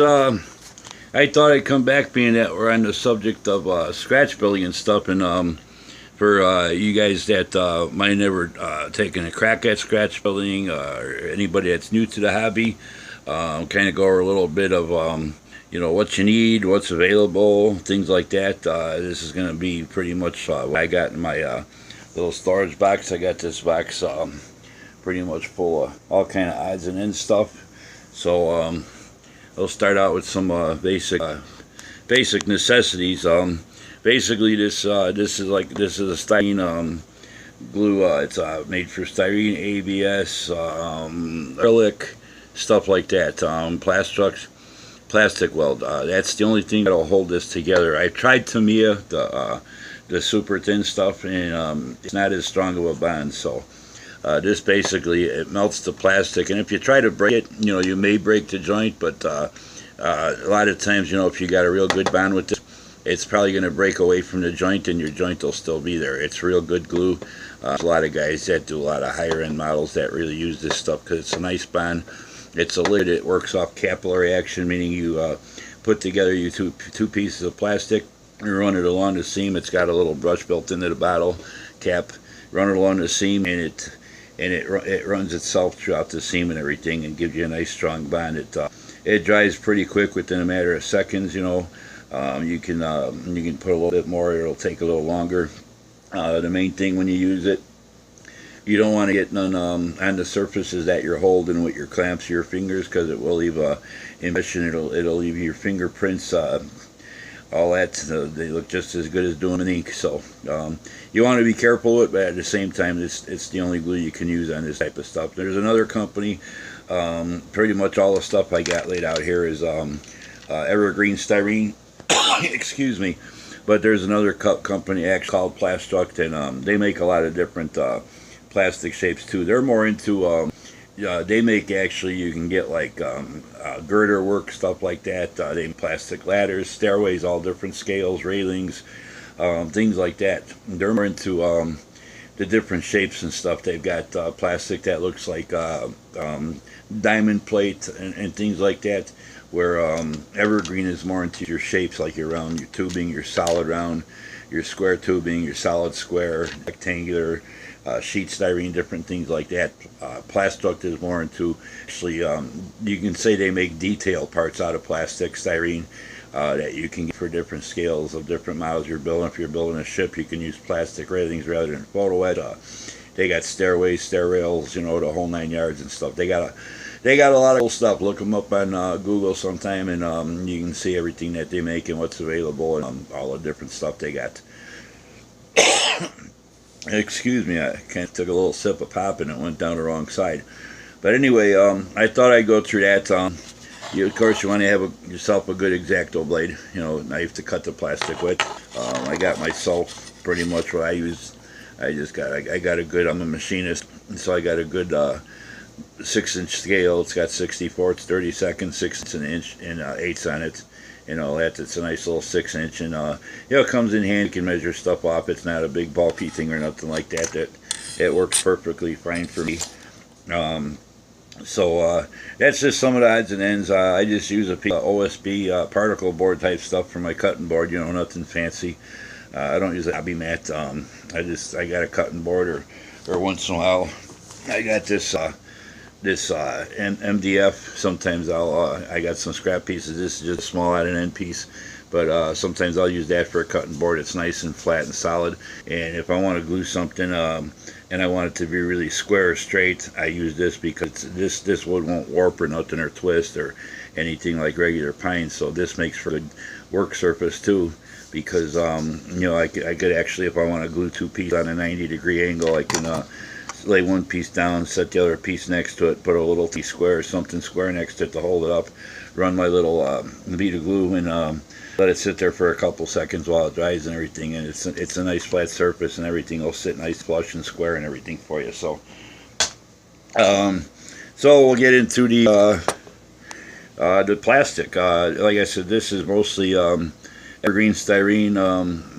I thought I'd come back, being that we're on the subject of scratch building and stuff, and for you guys that might never taken a crack at scratch building, or anybody that's new to the hobby, kind of go over a little bit of what you need, what's available, things like that. This is going to be pretty much what I got in my little storage box. I got this box pretty much full of all kind of odds and ends stuff. So I'll start out with some basic necessities. Basically, this is a styrene glue. It's made for styrene, ABS, acrylic, stuff like that. Plastic weld. That's the only thing that'll hold this together. I tried Tamiya, the super thin stuff, and it's not as strong of a bond. So this basically, it melts the plastic, and if you try to break it, you may break the joint, but a lot of times, if you got a real good bond with this, it's probably going to break away from the joint, and your joint will still be there. It's real good glue. There's a lot of guys that do a lot of higher end models that really use this stuff because it's a nice bond. It's a lid. It works off capillary action, meaning you put together your two pieces of plastic, you run it along the seam. It's got a little brush built into the bottle cap. Run it along the seam, and it runs itself throughout the seam and everything, and gives you a nice strong bond. It dries pretty quick, within a matter of seconds. You can put a little bit more. It'll take a little longer. The main thing when you use it, you don't want to get none on the surfaces that you're holding with your clamps or your fingers, because it will leave a impression. It'll leave your fingerprints. All that, they look just as good as doing an ink. So you want to be careful with it, but at the same time, it's the only glue you can use on this type of stuff. There's another company. Pretty much all the stuff I got laid out here is evergreen styrene. Excuse me. But there's another company actually called Plastruct, and they make a lot of different plastic shapes too. They're more into they make, actually, you can get like girder work, stuff like that. They make plastic ladders, stairways, all different scales, railings, things like that. They're more into the different shapes and stuff. They've got plastic that looks like diamond plate and things like that, where evergreen is more into your shapes, like your round, your tubing, your solid round, your square tubing, your solid square, rectangular, sheet styrene, different things like that. Plastruct is more into, actually, you can say they make detail parts out of plastic styrene that you can get for different scales of different models you're building. If you're building a ship, you can use plastic railings rather than photo etch. They got stairways, stair rails, the whole 9 yards and stuff. They got a lot of cool stuff. Look them up on Google sometime, and you can see everything that they make and what's available, and all the different stuff they got. Excuse me, I kind of took a little sip of pop and it went down the wrong side. But anyway, I thought I'd go through that. Of course, you want to have yourself a good X-Acto blade, knife to cut the plastic with. I got myself pretty much what I use. I got a good, I'm a machinist, so I got a good 6-inch scale. It's got 64, 30 seconds, 6 an inch, and 8s on it. It's a nice little 6-inch, and it comes in handy. You can measure stuff off. It's not a big bulky thing or nothing like that. It works perfectly fine for me. So that's just some of the odds and ends. I just use a piece of OSB particle board type stuff for my cutting board. Nothing fancy. I don't use a hobby mat. I got a cutting board, or once in a while I got this MDF. Sometimes I got some scrap pieces. This is just a small out and end piece, but sometimes I'll use that for a cutting board. It's nice and flat and solid. And if I want to glue something and I want it to be really square or straight, I use this, because this wood won't warp or nothing, or twist or anything like regular pine. So this makes for a good work surface too, because I could actually, if I want to glue two pieces on a 90-degree angle, I can lay one piece down, set the other piece next to it, put a little T-square or something square next to it to hold it up, run my little bead of glue, and let it sit there for a couple seconds while it dries and everything, and it's a nice flat surface, and everything will sit nice flush and square and everything for you. So we'll get into the plastic. Like I said, this is mostly evergreen styrene.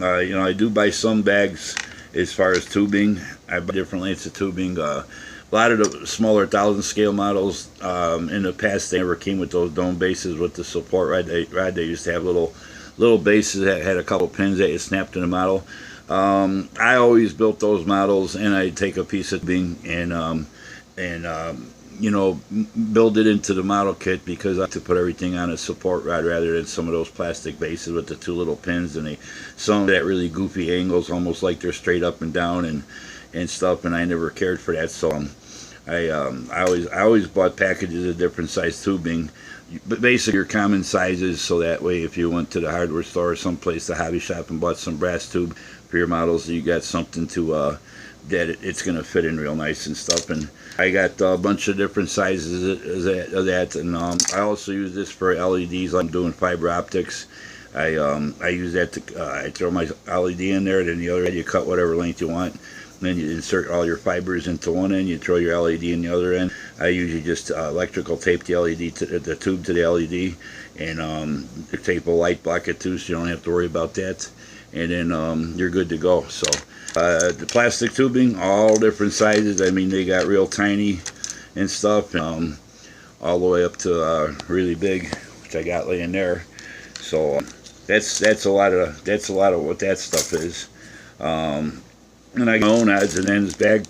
I do buy some bags as far as tubing. I buy different lengths of tubing, but a lot of the smaller 1,000 scale models in the past, they never came with those dome bases with the support rod. They used to have little bases that had a couple pins that you snapped in the model. I always built those models, and I'd take a piece of beam and you know, build it into the model kit, because I like to put everything on a support rod rather than some of those plastic bases with the two little pins, and some of that really goofy angles, almost like they're straight up and down and stuff, and I never cared for that. So I always bought packages of different size tubing, but basically your common sizes, so that way if you went to the hardware store or someplace, the hobby shop, and bought some brass tube for your models, you got something to that it's going to fit in real nice and stuff. And I got a bunch of different sizes of that, and I also use this for LEDs. I'm doing fiber optics. I use that to I throw my LED in there, then the other end you cut whatever length you want, and then you insert all your fibers into one end, you throw your LED in the other end. I usually just electrical tape the LED to the tube to the LED, and tape a light block it too, so you don't have to worry about that, and then you're good to go. So the plastic tubing, all different sizes. I mean, they got real tiny and stuff, all the way up to really big, which I got laying there. So that's a lot of what that stuff is. And I get my own odds and ends bag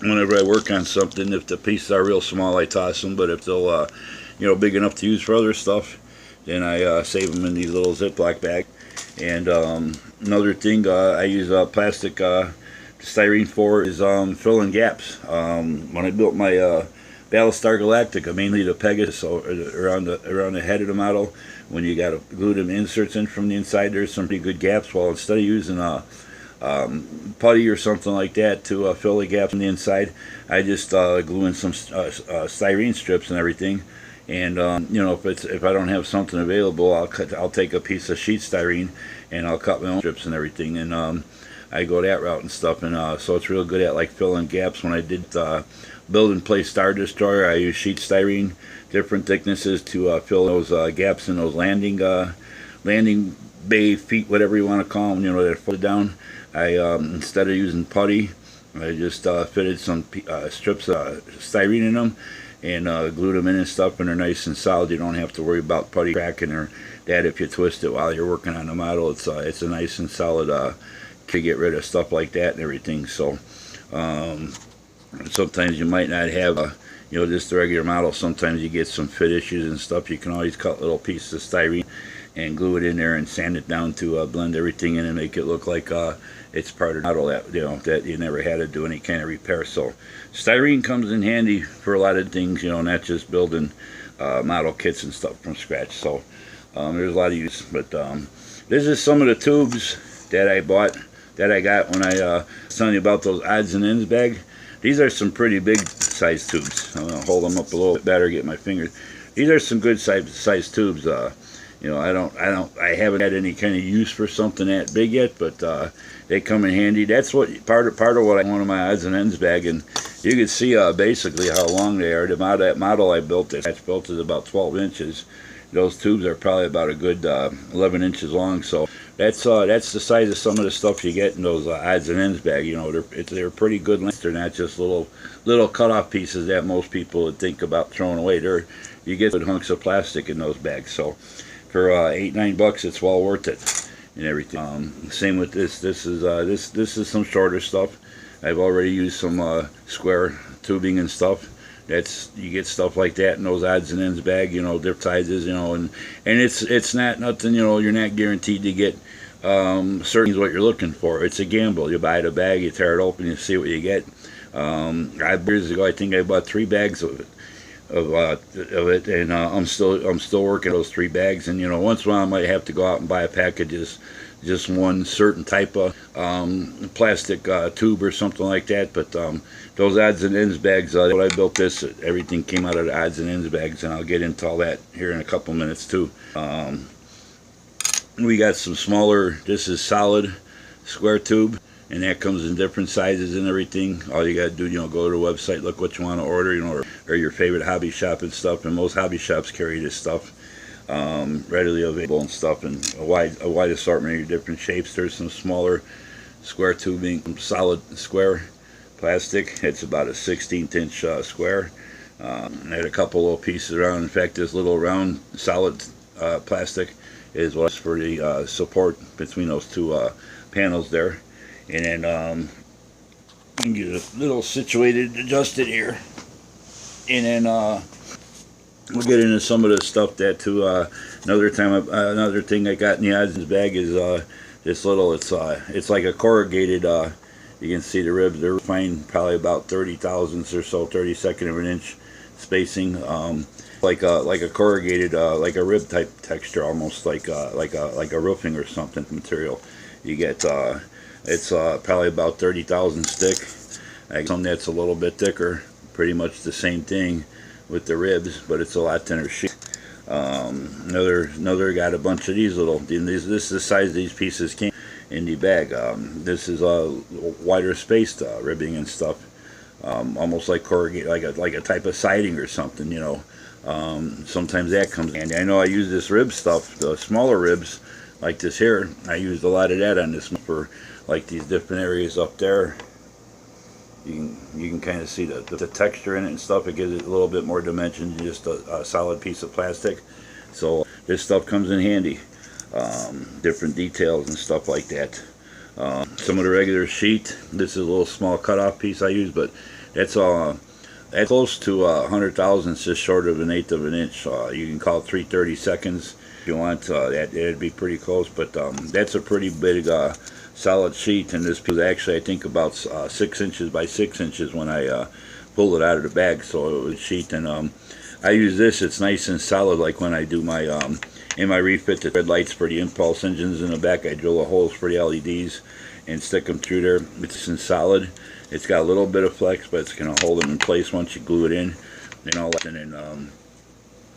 whenever I work on something. If the pieces are real small, I toss them, but if they'll you know, big enough to use for other stuff, then I save them in these little Ziploc bags. And another thing I use plastic styrene for is filling gaps. When I built my Battlestar Galactica, mainly the Pegasus, so around the head of the model, when you got to glue them inserts in from the inside, there's some pretty good gaps. Well, instead of using putty or something like that to fill the gaps on the inside, I just glue in some styrene strips and everything. And you know, if I don't have something available, I'll take a piece of sheet styrene and I'll cut my own strips and everything, and I go that route and stuff. And so it's real good at like filling gaps. When I did build and play Star Destroyer, I used sheet styrene, different thicknesses, to fill those gaps in those landing bay feet, whatever you want to call them, you know, that folded down. I instead of using putty, I just fitted some strips of styrene in them and glued them in and stuff, and they're nice and solid. You don't have to worry about putty cracking or that if you twist it while you're working on the model. It's a nice and solid to get rid of stuff like that and everything. So sometimes you might not have you know, just the regular model. Sometimes you get some fit issues and stuff. You can always cut little pieces of styrene and glue it in there and sand it down to blend everything in and make it look like it's part of the model that, you know, that you never had to do any kind of repair. So styrene comes in handy for a lot of things, you know, not just building model kits and stuff from scratch. So there's a lot of use. But this is some of the tubes that I bought, that I got when I was telling you about those odds and ends bag. These are some pretty big size tubes. I'm gonna hold them up a little bit better, get my fingers. These are some good size tubes. You know, I haven't had any kind of use for something that big yet, but they come in handy. That's what part of what I want in my odds and ends bag, and you can see basically how long they are. That model I built, that's built is about 12 inches. Those tubes are probably about a good 11 inches long. So that's the size of some of the stuff you get in those odds and ends bag. You know, they're pretty good length. They're not just little cut off pieces that most people would think about throwing away. You get good hunks of plastic in those bags. So for $8-9, it's well worth it and everything. Same with this. This is some shorter stuff. I've already used some square tubing and stuff. You get stuff like that in those odds and ends bag, you know, different sizes, you know, and it's not nothing, you know, you're not guaranteed to get certain things what you're looking for. It's a gamble. You buy the bag, you tear it open, you see what you get. Years ago, I think I bought 3 bags of it, and I'm still working those 3 bags. And you know, once in a while I might have to go out and buy a package of just one certain type of plastic tube or something like that. But those odds and ends bags, when I built this, everything came out of the odds and ends bags, and I'll get into all that here in a couple minutes too. We got some smaller. This is solid square tube, and that comes in different sizes and everything. All you gotta do, you know, go to the website, look what you want to order, you know, or your favorite hobby shop and stuff. And most hobby shops carry this stuff readily available and stuff, and a wide assortment of different shapes. There's some smaller square tubing, some solid square plastic. It's about a 16th inch square. I had a couple little pieces around. In fact, this little round solid plastic is what's for the support between those two panels there. And then get a little situated, adjusted here. And then we'll get into some of the stuff that too. Another thing I got in the odds bag is this little. It's like a corrugated. You can see the ribs. They're fine, probably about 30 thousandths or so, 32nd of an inch spacing. Like a corrugated, like a rib type texture, almost like a roofing or something material. You get it's probably about 30 thousandths thick. I got some that's a little bit thicker. Pretty much the same thing with the ribs, but it's a lot thinner sheet. Another got a bunch of these little. This is the size these pieces came in the bag. This is a wider spaced ribbing and stuff, almost like corrugated, like a type of siding or something, you know. Sometimes that comes in. I know I use this rib stuff, the smaller ribs like this here. I used a lot of that on this for like these different areas up there. You can kind of see the texture in it and stuff. It gives it a little bit more dimension than just a solid piece of plastic. So this stuff comes in handy. Different details and stuff like that. Some of the regular sheet. This is a little small cutoff piece I use, but that's close to 100 thousandths, just short of 1/8 of an inch. You can call it 3/32 if you want. That'd be pretty close, but that's a pretty big solid sheet, and this piece is actually I think about 6 inches by 6 inches when I pulled it out of the bag. So it was sheet, and I use this. It's nice and solid. Like when I do my in my refit, the red lights for the impulse engines in the back, I drill the holes for the LEDs and stick them through there. It's in solid. It's got a little bit of flex, but it's going to hold them in place once you glue it in and all that. And then,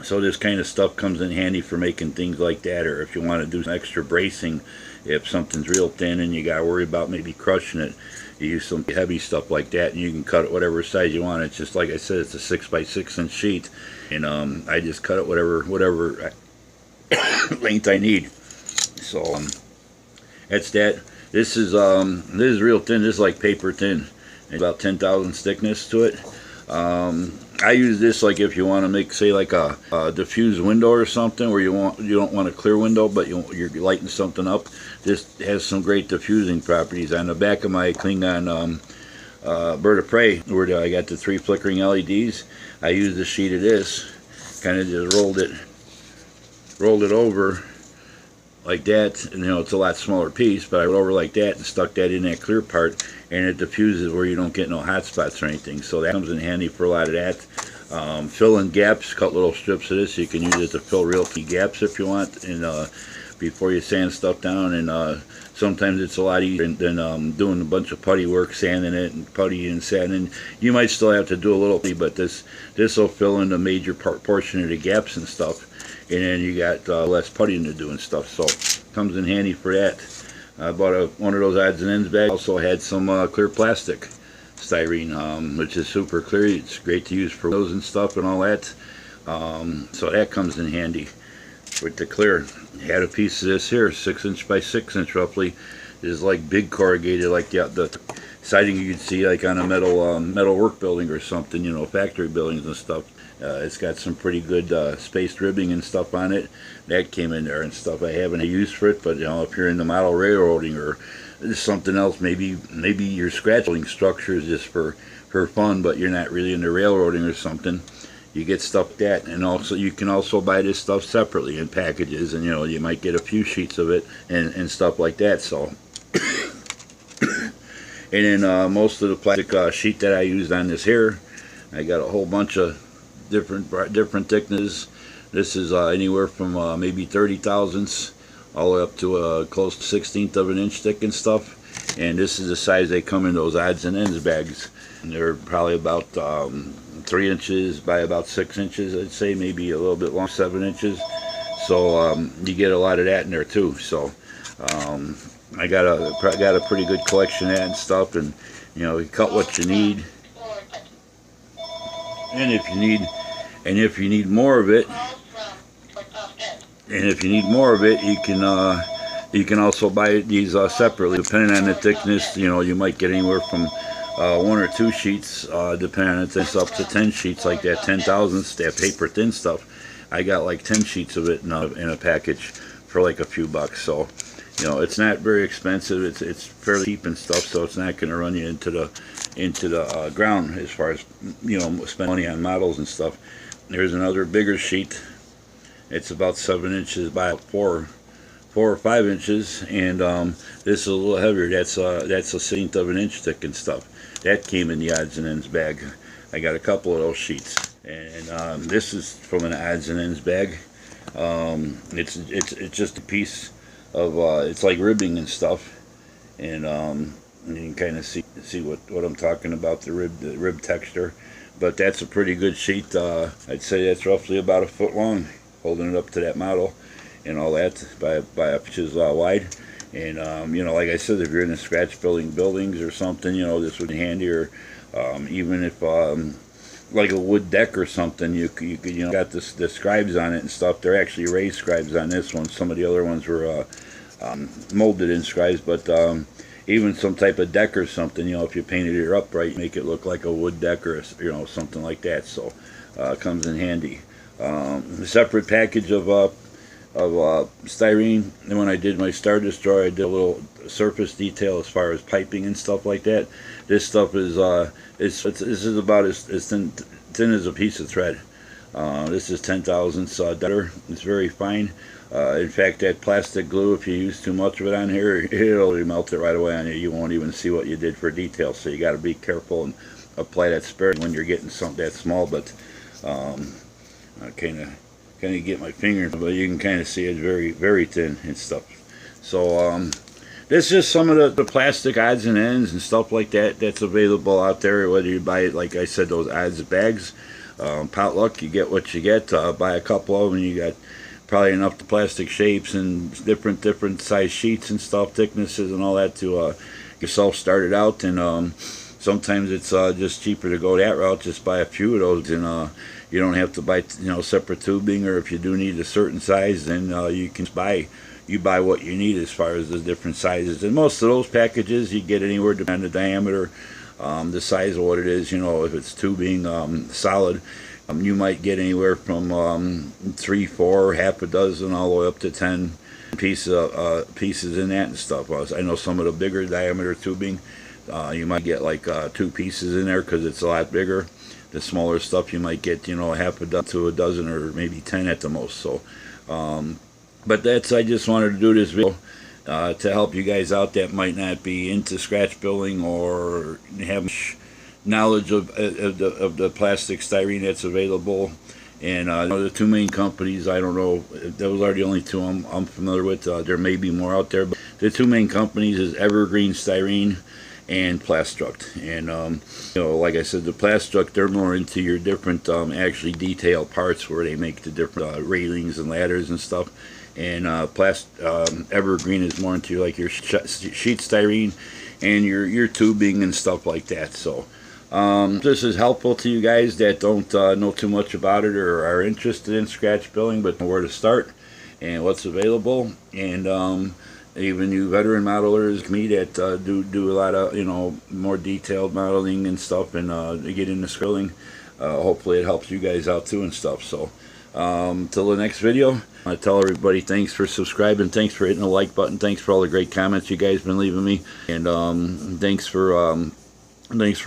so this kind of stuff comes in handy for making things like that, or if you want to do some extra bracing, if something's real thin and you got to worry about maybe crushing it, you use some heavy stuff like that, and you can cut it whatever size you want. It's just like I said, it's a 6 by 6 inch sheet, and I just cut it whatever length I need. So that's that. This is real thin. This is like paper thin. It's about 10 thousandths thickness to it. I use this like if you want to make, say, like a diffused window or something, where you don't want a clear window, but you're lighting something up. This has some great diffusing properties. On the back of my Klingon bird of prey, where I got the 3 flickering LEDs, I used a sheet of this, kind of just rolled it over like that, and you know, it's a lot smaller piece, but I went over like that and stuck that in that clear part, and it diffuses where you don't get no hot spots or anything. So that comes in handy for a lot of that. Fill in gaps, cut little strips of this. You can use it to fill real key gaps if you want, and before you sand stuff down. And sometimes it's a lot easier than doing a bunch of putty work, sanding it and putty and sanding. You might still have to do a little, but this will fill in the major portion of the gaps and stuff. And then you got less puttying to do and stuff, so it comes in handy for that. I bought one of those odds and ends bags. Also had some clear plastic styrene, which is super clear. It's great to use for windows and stuff and all that. So that comes in handy with the clear. Had a piece of this here, 6 inch by 6 inch roughly. Is like big corrugated, like the siding you can see like on a metal work building or something, you know, factory buildings and stuff. It's got some pretty good spaced ribbing and stuff on it. That came in there and stuff. I haven't used for it, but you know, if you're in the model railroading or something else, maybe your scratch building structure is just for fun, but you're not really into railroading or something, you get stuff like that. And also you can also buy this stuff separately in packages, and you know, you might get a few sheets of it and stuff like that. So and then most of the plastic sheet that I used on this here, I got a whole bunch of different thicknesses. This is anywhere from maybe 30 thousandths all the way up to close to 1/16 of an inch thick and stuff. And this is the size they come in those odds and ends bags. And they're probably about 3 inches by about 6 inches, I'd say, maybe a little bit long, 7 inches. So you get a lot of that in there too. So I got a pretty good collection of that and stuff. And you know, you cut what you need. And if you need more of it, you can also buy these separately, depending on the thickness. You know, you might get anywhere from one or two sheets, depending on if it's up to 10 sheets, like that 10,000s, that paper thin stuff. I got like 10 sheets of it in a package for like a few bucks. So, you know, it's not very expensive. It's fairly cheap and stuff, so it's not going to run you into the ground as far as, you know, spend money on models and stuff. There's another bigger sheet. It's about 7 inches by 4 or 5 inches, and this is a little heavier. That's a 1/16 of an inch thick and stuff. That came in the odds and ends bag. I got a couple of those sheets, and this is from an odds and ends bag. It's just a piece of it's like ribbing and stuff, and you can kind of see what I'm talking about, the rib texture. But that's a pretty good sheet. I'd say that's roughly about a foot long, holding it up to that model and all that, by inches wide. And you know, like I said, if you're in the scratch building buildings or something, you know, this would be handy. Or even if like a wood deck or something, you know, got the scribes on it and stuff. They're actually raised scribes on this one. Some of the other ones were molded in scribes, but even some type of deck or something, you know, if you painted it upright, make it look like a wood deck, or, you know, something like that. So it comes in handy. A separate package of styrene. And when I did my Star Destroyer, I did a little surface detail as far as piping and stuff like that. This stuff is this is about as thin as a piece of thread. This is 10,000ths diameter. It's very fine. In fact, that plastic glue, if you use too much of it on here, it'll melt it right away on you. You won't even see what you did for detail. So you got to be careful and apply that sparingly when you're getting something that small. But I kind of get my finger, but you can kind of see it's very, very thin and stuff. So this is just some of the plastic odds and ends and stuff like that that's available out there. Whether you buy it, like I said, those odds bags, potluck, you get what you get. Buy a couple of them, you got probably enough the plastic shapes and different size sheets and stuff, thicknesses and all that to get yourself started out. And sometimes it's just cheaper to go that route. Just buy a few of those, and you don't have to buy, you know, separate tubing. Or if you do need a certain size, then you can buy what you need as far as the different sizes. And most of those packages you get anywhere depending on the diameter, the size of what it is. You know, if it's tubing, solid, you might get anywhere from 3, 4, half a dozen, all the way up to 10 pieces in that and stuff. I know some of the bigger diameter tubing, you might get like 2 pieces in there because it's a lot bigger. The smaller stuff you might get, you know, half a dozen to a dozen, or maybe 10 at the most. So but I just wanted to do this video to help you guys out that might not be into scratch building or have knowledge of the plastic styrene that's available. And the two main companies, I don't know, those are the only two I'm familiar with. There may be more out there, but the two main companies is Evergreen Styrene and Plastruct. And you know, like I said, the Plastruct, they're more into your different actually detailed parts where they make the different railings and ladders and stuff. And Evergreen is more into like your sheet styrene and your tubing and stuff like that. So this is helpful to you guys that don't know too much about it or are interested in scratch building but know where to start and what's available. And even you veteran modelers like me that do a lot of, you know, more detailed modeling and stuff, and get into scrolling, hopefully it helps you guys out too and stuff. So till the next video, I tell everybody thanks for subscribing, thanks for hitting the like button, thanks for all the great comments you guys been leaving me, and thanks for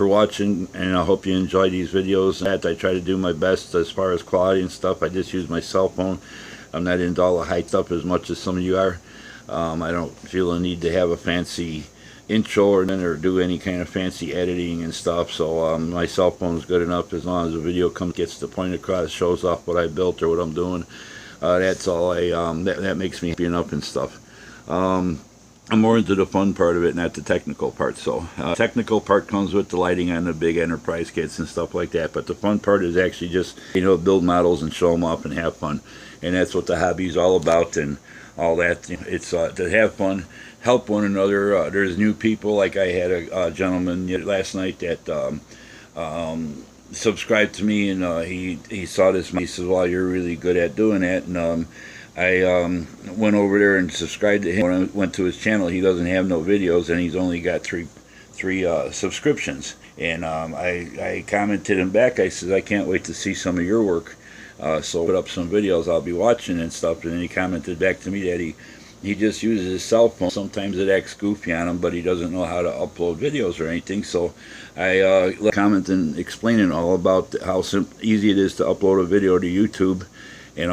watching. And I hope you enjoy these videos. I try to do my best as far as quality and stuff. I just use my cell phone. I'm not into all the high stuff as much as some of you are. I don't feel a need to have a fancy intro or do any kind of fancy editing and stuff. So my cell phone is good enough. As long as the video gets the point across, shows off what I built or what I'm doing. That's all that makes me happy enough and stuff. I'm more into the fun part of it, not the technical part. So technical part comes with the lighting on the big enterprise kits and stuff like that. But the fun part is actually just, you know, build models and show them off and have fun. And that's what the hobby is all about. And all that. It's to have fun, help one another. There's new people, like I had a gentleman last night that subscribed to me, and he saw this. He says, "Well, you're really good at doing that." And I went over there and subscribed to him. When I went to his channel, he doesn't have no videos, and he's only got three subscriptions. And I commented him back. I said, I can't wait to see some of your work. So put up some videos I'll be watching and stuff. And then he commented back to me that he just uses his cell phone. Sometimes it acts goofy on him, but he doesn't know how to upload videos or anything. So I commented explaining all about how easy it is to upload a video to YouTube. And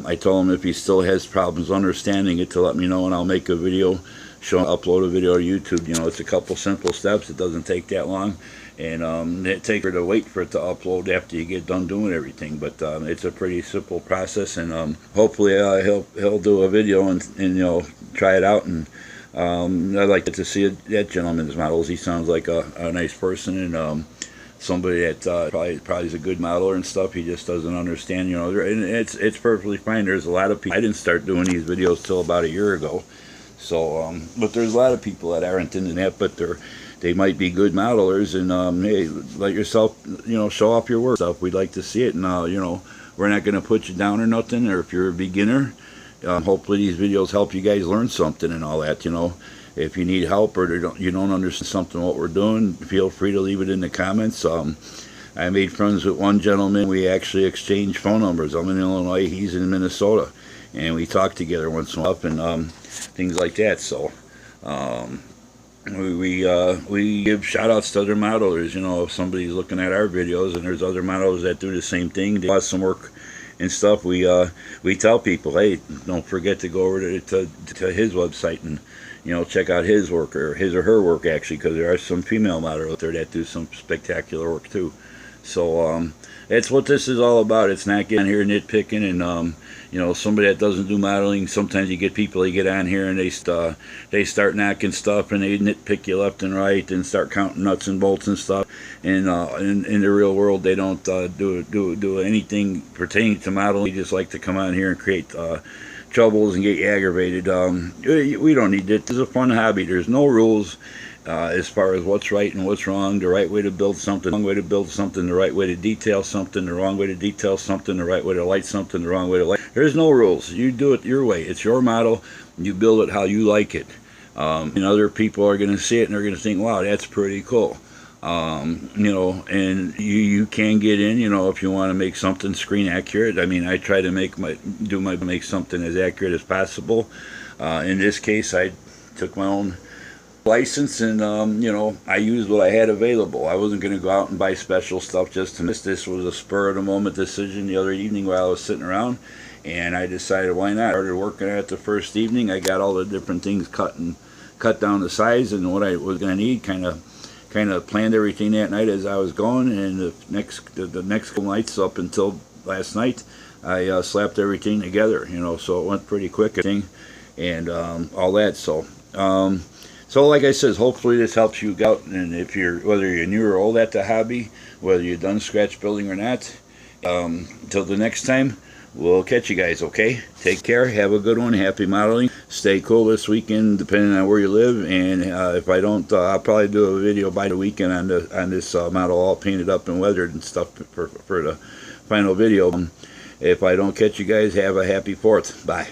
I told him if he still has problems understanding it to let me know, and I'll make a video, upload a video to YouTube. You know, it's a couple simple steps. It doesn't take that long, and it takes her to wait for it to upload after you get done doing everything. But it's a pretty simple process, and hopefully he'll do a video and you know, try it out. And I'd like to see that gentleman's models. He sounds like a nice person, and somebody that probably is a good modeler and stuff. He just doesn't understand, you know, and it's perfectly fine. There's a lot of people. I didn't start doing these videos till about a year ago, so but there's a lot of people that aren't into that, but they might be good modelers, and hey, let yourself, you know, show off your work stuff. We'd like to see it, and you know, we're not going to put you down or nothing. Or if you're a beginner, hopefully these videos help you guys learn something and all that, you know. If you need help or you don't understand something what we're doing, feel free to leave it in the comments. I made friends with one gentleman. We actually exchanged phone numbers. I'm in Illinois, he's in Minnesota, and we talk together once in a while and things like that. So we give shout outs to other modelers. You know, if somebody's looking at our videos and there's other modelers that do the same thing, they do some work and stuff, we tell people, hey, don't forget to go over to his website and, you know, check out his work, or his or her work, actually, because there are some female models out there that do some spectacular work too. So that's what this is all about. It's not getting here nitpicking and you know, somebody that doesn't do modeling. Sometimes you get people that get on here and they start knocking stuff and they nitpick you left and right and start counting nuts and bolts and stuff. And in the real world, they don't do anything pertaining to modeling. They just like to come on here and create troubles and get you aggravated. We don't need it. This is a fun hobby. There's no rules as far as what's right and what's wrong, the right way to build something, the wrong way to build something, the right way to detail something, the wrong way to detail something, the right way to light something, the wrong way to light. There's no rules. You do it your way. It's your model. You build it how you like it. And other people are going to see it and they're going to think, wow, that's pretty cool. You know, and you can get in, you know, if you want to make something screen accurate. I mean, I try to make something as accurate as possible. In this case, I took my own license and you know, I used what I had available. I wasn't going to go out and buy special stuff just to miss. This was a spur of the moment decision the other evening while I was sitting around, and I decided, why not? I started working at it the first evening. I got all the different things cut down the size and what I was going to need, kind of planned everything that night as I was going, and the next couple nights up until last night, I slapped everything together, you know, so it went pretty quick, and all that. So like I said, hopefully this helps you out, and if whether you're new or old at the hobby, whether you've done scratch building or not, until the next time, we'll catch you guys, okay? Take care, have a good one, happy modeling, stay cool this weekend depending on where you live, and if I don't, I'll probably do a video by the weekend on this model all painted up and weathered and stuff for the final video. If I don't catch you guys, have a happy 4th. Bye.